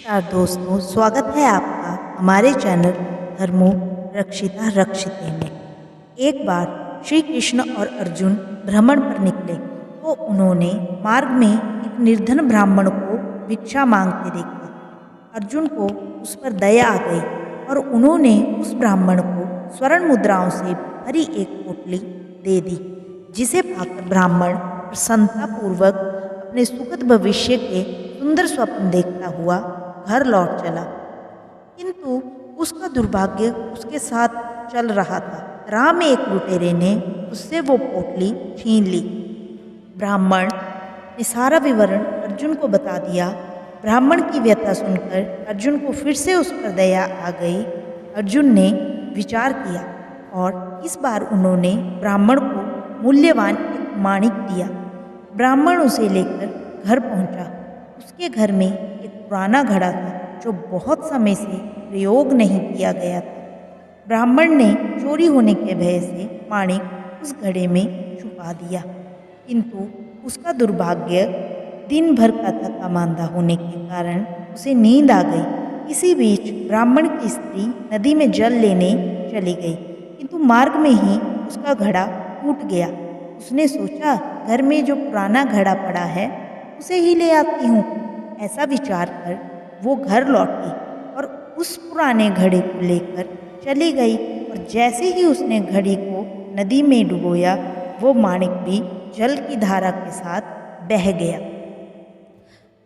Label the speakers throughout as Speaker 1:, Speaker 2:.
Speaker 1: नमस्कार दोस्तों, स्वागत है आपका हमारे चैनल धर्मो रक्षिता रक्षिते में। एक बार श्री कृष्ण और अर्जुन भ्रमण पर निकले तो उन्होंने मार्ग में एक निर्धन ब्राह्मण को भिक्षा मांगते देखा। अर्जुन को उस पर दया आ गई और उन्होंने उस ब्राह्मण को स्वर्ण मुद्राओं से भरी एक पोटली दे दी, जिसे पाकर ब्राह्मण प्रसन्नतापूर्वक अपने सुखद भविष्य के सुंदर स्वप्न देखता हुआ घर लौट चला। किंतु उसका दुर्भाग्य उसके साथ चल रहा था। राह में एक लुटेरे ने उससे वो पोटली छीन ली। ब्राह्मण ने सारा विवरण अर्जुन को बता दिया। ब्राह्मण की व्यथा सुनकर अर्जुन को फिर से उस पर दया आ गई। अर्जुन ने विचार किया और इस बार उन्होंने ब्राह्मण को मूल्यवान एक माणिक दिया। ब्राह्मण उसे लेकर घर पहुंचा। उसके घर में एक पुराना घड़ा था जो बहुत समय से प्रयोग नहीं किया गया था। ब्राह्मण ने चोरी होने के भय से माणिक उस घड़े में छुपा दिया, किंतु उसका दुर्भाग्य दिन भर का थका मांदा होने के कारण उसे नींद आ गई। इसी बीच ब्राह्मण की स्त्री नदी में जल लेने चली गई, किंतु मार्ग में ही उसका घड़ा टूट गया। उसने सोचा, घर में जो पुराना घड़ा पड़ा है उसे ही ले आती हूँ। ऐसा विचार कर वो घर लौटी और उस पुराने घड़े को लेकर चली गई और जैसे ही उसने घड़ी को नदी में डुबोया, वो माणिक भी जल की धारा के साथ बह गया।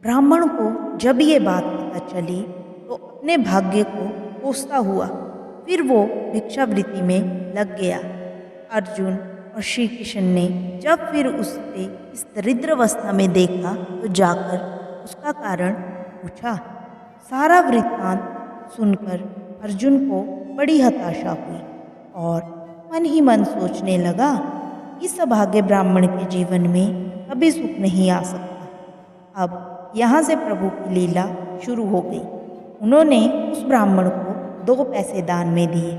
Speaker 1: ब्राह्मण को जब ये बात पता चली तो अपने भाग्य को कोसता हुआ फिर वो भिक्षावृत्ति में लग गया। अर्जुन और श्री कृष्ण ने जब फिर उससे इस दरिद्र अवस्था में देखा तो जाकर उसका कारण पूछा। सारा वृत्तांत सुनकर अर्जुन को बड़ी हताशा हुई और मन ही मन सोचने लगा, इस अभागे ब्राह्मण के जीवन में कभी सुख नहीं आ सकता। अब यहाँ से प्रभु की लीला शुरू हो गई। उन्होंने उस ब्राह्मण को 2 पैसे दान में दिए।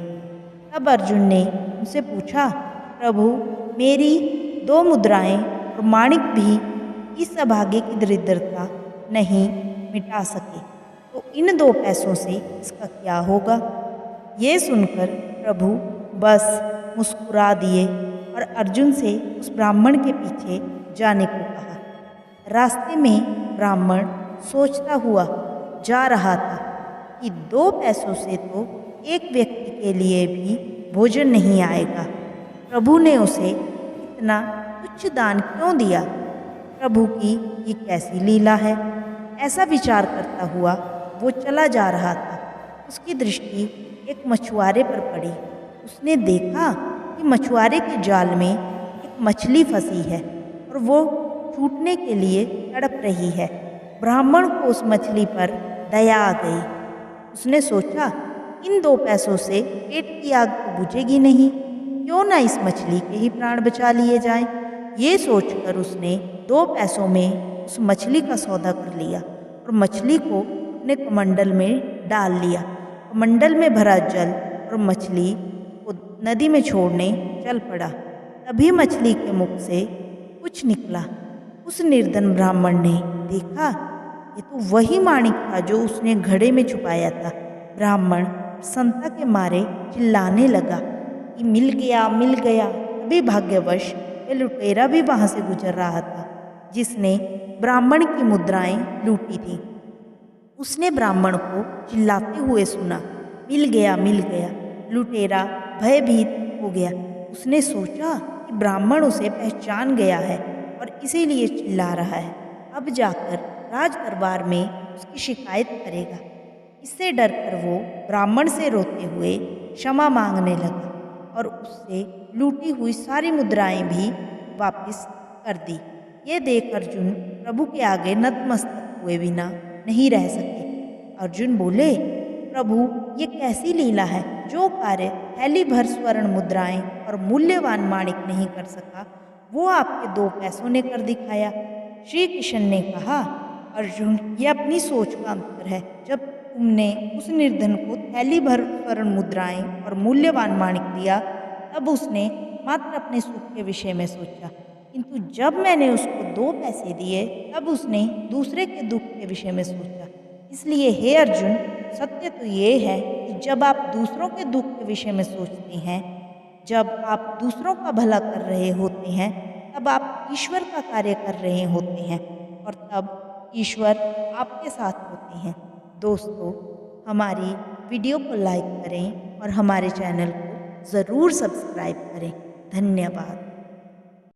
Speaker 1: तब अर्जुन ने उनसे पूछा, प्रभु, मेरी 2 मुद्राएं और माणिक भी इस अभागे की दरिद्रता नहीं मिटा सके, तो इन 2 पैसों से इसका क्या होगा? ये सुनकर प्रभु बस मुस्कुरा दिए और अर्जुन से उस ब्राह्मण के पीछे जाने को कहा। रास्ते में ब्राह्मण सोचता हुआ जा रहा था कि 2 पैसों से तो एक व्यक्ति के लिए भी भोजन नहीं आएगा। प्रभु ने उसे इतना तुच्छ दान क्यों दिया? प्रभु की ये कैसी लीला है? ऐसा विचार करता हुआ वो चला जा रहा था। उसकी दृष्टि एक मछुआरे पर पड़ी। उसने देखा कि मछुआरे के जाल में एक मछली फंसी है और वो छूटने के लिए तड़प रही है। ब्राह्मण को उस मछली पर दया आ गई। उसने सोचा, इन 2 पैसों से पेट की आग तो बुझेगी नहीं, क्यों ना इस मछली के ही प्राण बचा लिए जाएं। ये सोचकर उसने 2 पैसों में उस मछली का सौदा कर लिया और मछली को अपने कमंडल में डाल लिया। कमंडल में भरा जल और मछली को नदी में छोड़ने चल पड़ा। तभी मछली के मुख से कुछ निकला। उस निर्धन ब्राह्मण ने देखा, ये तो वही माणिक था जो उसने घड़े में छुपाया था। ब्राह्मण प्रसन्नता के मारे चिल्लाने लगा कि मिल गया, मिल गया। तभी भाग्यवश ये लुटेरा भी वहाँ से गुजर रहा था जिसने ब्राह्मण की मुद्राएं लूटी थी। उसने ब्राह्मण को चिल्लाते हुए सुना, मिल गया, मिल गया। लुटेरा भयभीत हो गया। उसने सोचा कि ब्राह्मण उसे पहचान गया है और इसीलिए चिल्ला रहा है। अब जाकर राज दरबार में उसकी शिकायत करेगा। इससे डरकर वो ब्राह्मण से रोते हुए क्षमा मांगने लगा और उससे लूटी हुई सारी मुद्राएं भी वापस कर दी। ये देख अर्जुन प्रभु के आगे नतमस्तक हुए बिना नहीं रह सके। अर्जुन बोले, प्रभु, ये कैसी लीला है? जो कार्य थैली भर स्वर्ण मुद्राएं और मूल्यवान माणिक नहीं कर सका, वो आपके 2 पैसों ने कर दिखाया। श्री कृष्ण ने कहा, अर्जुन, ये अपनी सोच का अंतर है। जब तुमने उस निर्धन को थैली भर स्वर्ण मुद्राएं और मूल्यवान माणिक दिया, तब उसने मात्र अपने सुख के विषय में सोचा, किंतु जब मैंने उसको 2 पैसे दिए तब उसने दूसरे के दुख के विषय में सोचा। इसलिए हे अर्जुन, सत्य तो ये है कि जब आप दूसरों के दुख के विषय में सोचते हैं, जब आप दूसरों का भला कर रहे होते हैं, तब आप ईश्वर का कार्य कर रहे होते हैं और तब ईश्वर आपके साथ होते हैं। दोस्तों, हमारी वीडियो को लाइक करें और हमारे चैनल को ज़रूर सब्सक्राइब करें। धन्यवाद।